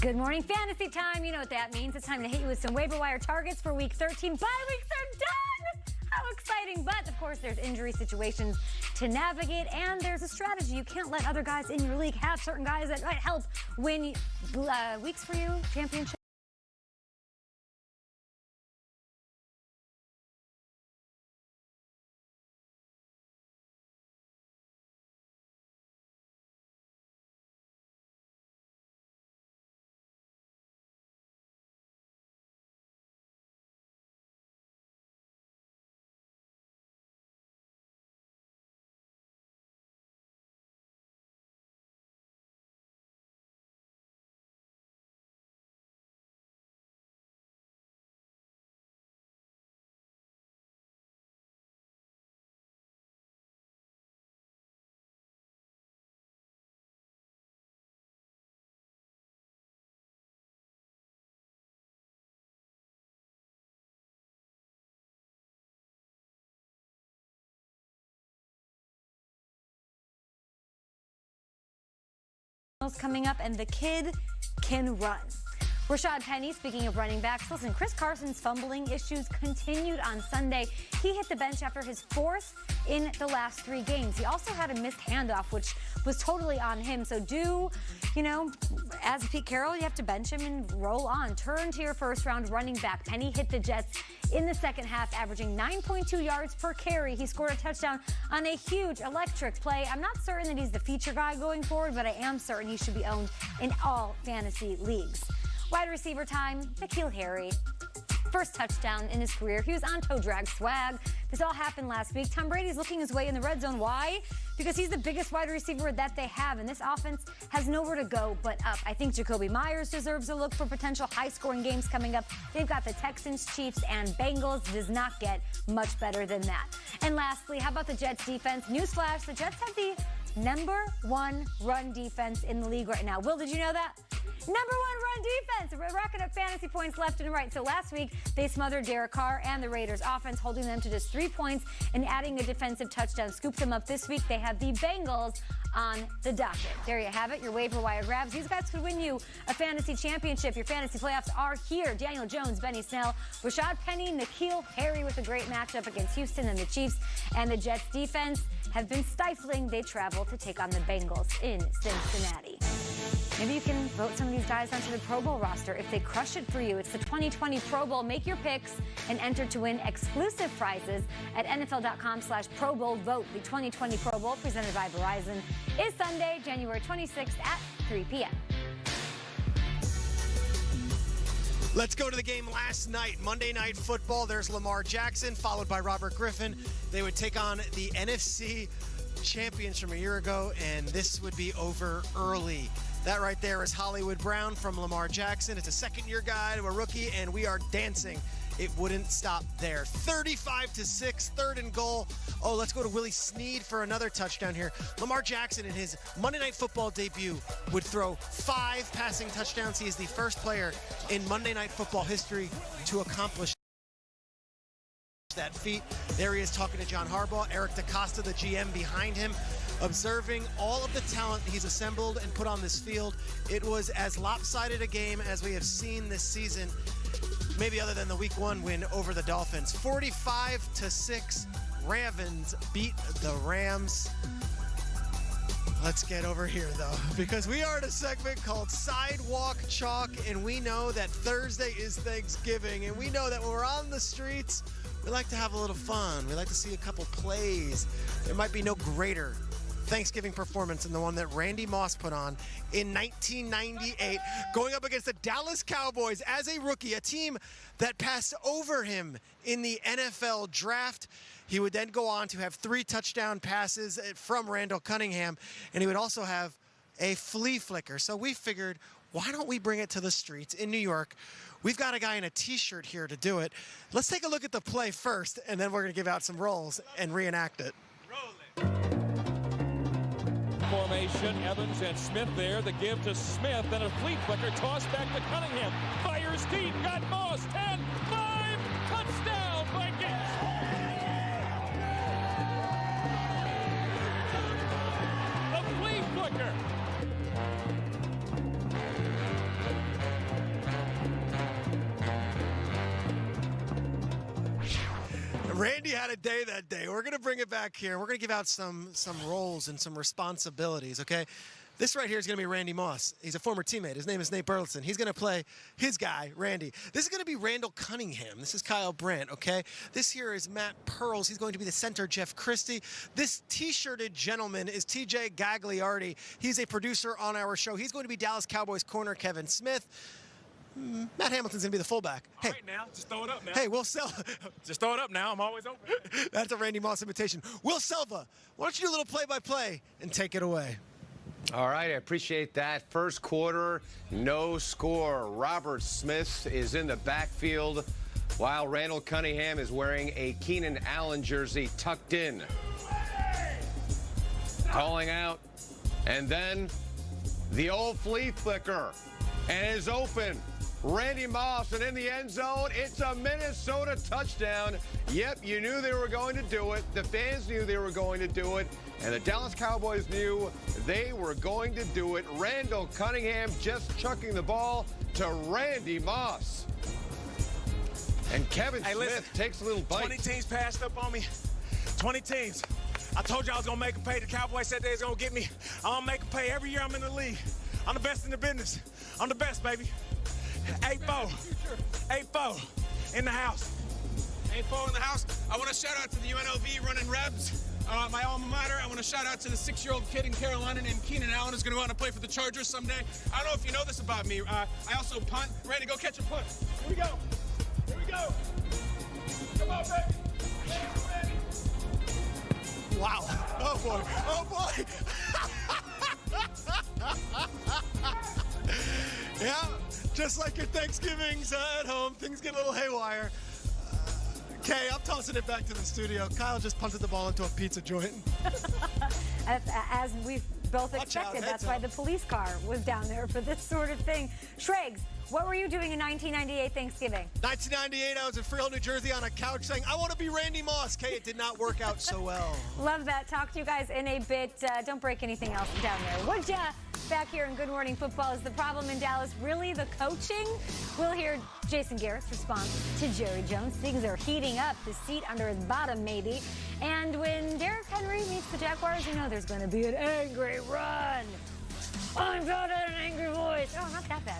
Good morning, fantasy time. You know what that means. It's time to hit you with some waiver wire targets for week 13. Bye weeks are done. How exciting. But, of course, there's injury situations to navigate, and there's a strategy. You can't let other guys in your league have certain guys that might help win weeks for you, championship. Coming up, and the kid can run. Rashad Penny, speaking of running backs, listen, Chris Carson's fumbling issues continued on Sunday. He hit the bench after his fourth in the last 3 games. He also had a missed handoff, which was totally on him. So as Pete Carroll, you have to bench him and roll on. Turn to your first-round running back. Penny hit the Jets in the second half, averaging 9.2 yards per carry. He scored a touchdown on a huge electric play. I'm not certain that he's the feature guy going forward, but I am certain he should be owned in all fantasy leagues. Wide receiver time, N'Keal Harry. First touchdown in his career. He was on toe drag swag. This all happened last week. Tom Brady's looking his way in the red zone. Why? Because he's the biggest wide receiver that they have, and this offense has nowhere to go but up. I think Jacoby Myers deserves a look for potential high-scoring games coming up. They've got the Texans, Chiefs, and Bengals. Does not get much better than that. And lastly, how about the Jets defense? Newsflash, the Jets have the #1 run defense in the league right now. Will, did you know that? #1 run defense. We're racking up fantasy points left and right. So last week, they smothered Derek Carr and the Raiders offense, holding them to just 3 points and adding a defensive touchdown. Scooped them up this week. They have the Bengals on the docket. There you have it, your waiver wire grabs. These guys could win you a fantasy championship. Your fantasy playoffs are here. Daniel Jones, Benny Snell, Rashad Penny, N'Keal Harry with a great matchup against Houston, and the Chiefs and the Jets defense have been stifling. They travel to take on the Bengals in Cincinnati. Maybe you can vote some of these guys onto the Pro Bowl roster if they crush it for you. It's the 2020 Pro Bowl. Make your picks and enter to win exclusive prizes at NFL.com/Pro Bowl vote. The 2020 Pro Bowl, presented by Verizon, is Sunday, January 26th at 3 p.m. Let's go to the game last night. Monday Night Football. There's Lamar Jackson, followed by Robert Griffin. They would take on the NFC champions from a year ago, and this would be over early. That right there is Hollywood Brown from Lamar Jackson. It's a second-year guy to a rookie, and we are dancing. It wouldn't stop there. 35-6, 3rd and goal. Oh, let's go to Willie Snead for another touchdown here. Lamar Jackson, in his Monday Night Football debut, would throw 5 passing touchdowns. He is the first player in Monday Night Football history to accomplish that feat. There he is talking to John Harbaugh. Eric DaCosta, the GM, behind him, observing all of the talent he's assembled and put on this field. It was as lopsided a game as we have seen this season, maybe other than the Week 1 win over the Dolphins. 45-6, Ravens beat the Rams. Let's get over here, though, because we are in a segment called Sidewalk Chalk, and we know that Thursday is Thanksgiving, and we know that when we're on the streets, we like to have a little fun. We like to see a couple plays. There might be no greater Thanksgiving performance than the one that Randy Moss put on in 1998, going up against the Dallas Cowboys as a rookie, a team that passed over him in the NFL draft. He would then go on to have 3 touchdown passes from Randall Cunningham, and he would also have a flea flicker. So we figured, why don't we bring it to the streets in New York? We've got a guy in a t-shirt here to do it. Let's take a look at the play first, and then we're going to give out some rolls and reenact it. Formation, Evans and Smith there. The give to Smith, then a flea flicker, toss back to Cunningham. Fires deep, got Moss, 10, 5, touchdown, Vikings! The flea flicker. Randy had a day that day. We're going to bring it back here. We're going to give out some roles and some responsibilities, okay? This right here is going to be Randy Moss. He's a former teammate. His name is Nate Burleson. He's going to play his guy, Randy. This is going to be Randall Cunningham. This is Kyle Brandt, okay? This here is Matt Pearls. He's going to be the center, Jeff Christie. This T-shirted gentleman is TJ Gagliardi. He's a producer on our show. He's going to be Dallas Cowboys corner, Kevin Smith. Matt Hamilton's going to be the fullback. All right, now. Just throw it up now. Hey, Will Selva. Just throw it up now. I'm always open. That's a Randy Moss invitation. Will Selva, why don't you do a little play-by-play and take it away? All right, I appreciate that. First quarter, no score. Robert Smith is in the backfield while Randall Cunningham is wearing a Keenan Allen jersey tucked in. Calling out. And then the old flea flicker. And is open. Randy Moss, and in the end zone, it's a Minnesota touchdown. Yep, you knew they were going to do it. The fans knew they were going to do it. And the Dallas Cowboys knew they were going to do it. Randall Cunningham just chucking the ball to Randy Moss. And Kevin Smith takes a little bite. 20 teams passed up on me. 20 teams. I told you I was going to make them pay. The Cowboys said they was going to get me. I'm going to make them pay every year I'm in the league. I'm the best in the business. I'm the best, baby. 8-4. 8-4 in the house. 8-4 in the house. I want to shout out to the UNLV running Rebs, my alma mater. I want to shout out to the 6-year-old kid in Carolina named Keenan Allen who's going to go out and play for the Chargers someday. I don't know if you know this about me. I also punt. Randy, go catch a punt. Here we go. Here we go. Come on, baby. Randy. Wow. Oh, boy. Oh, boy. Yeah, just like your Thanksgivings at home, things get a little haywire. Okay, I'm tossing it back to the studio. Kyle just punted the ball into a pizza joint. As we both expected, that's why the police car was down there for this sort of thing. Shregs, what were you doing in 1998 Thanksgiving? 1998, I was in Freehold, New Jersey on a couch saying, I want to be Randy Moss. Okay, it did not work out so well. Love that. Talk to you guys in a bit. Don't break anything else down there, would ya? Back here in Good Morning Football, is the problem in Dallas really the coaching? We'll hear Jason Garrett's response to Jerry Jones. Things are heating up, the seat under his bottom maybe. And when Derrick Henry meets the Jaguars, you know there's going to be an angry run. I'm got an angry voice. Oh, not that bad.